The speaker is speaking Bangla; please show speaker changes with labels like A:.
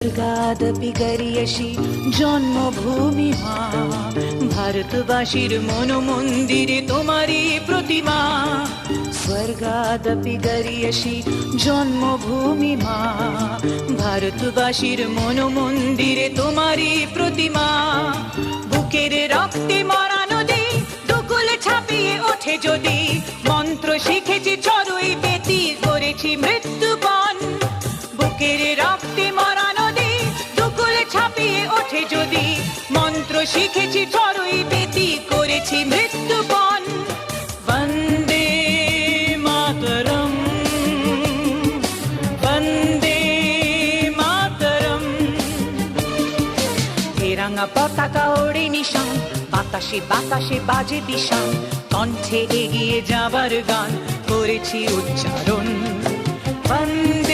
A: স্বর্গাদপি গরিয়সী জন্মভূমি মা, ভারতবাসীর মন মন্দিরে তোমারই প্রতিমা। স্বর্গাদপি গরিয়সী জন্মভূমি মা, ভারতবাসীর মন মন্দিরে তোমারই প্রতিমা। বুকের রক্তে মরা নদী দুকুল ছাপিয়ে ওঠে যদি, মন্ত্র শিখেছি চড়ুই বেতি করেছি মৃত্যুপণ। বুকের রক্তে মরা নদী দুকুল ছাপিয়ে ওঠে যদি, মন্ত্র শিখেছি চড়ুই বেতি করেছি মৃত্যুপণ। বন্দে মাতরম, বন্দে মাতরম। তেরাঙ্গা পতাকা ওড়ে নিশান, বাতাসে বাতাসে বাজে দিশান, কণ্ঠে এগিয়ে যাবার গান করেছি উচ্চারণ। বন্দে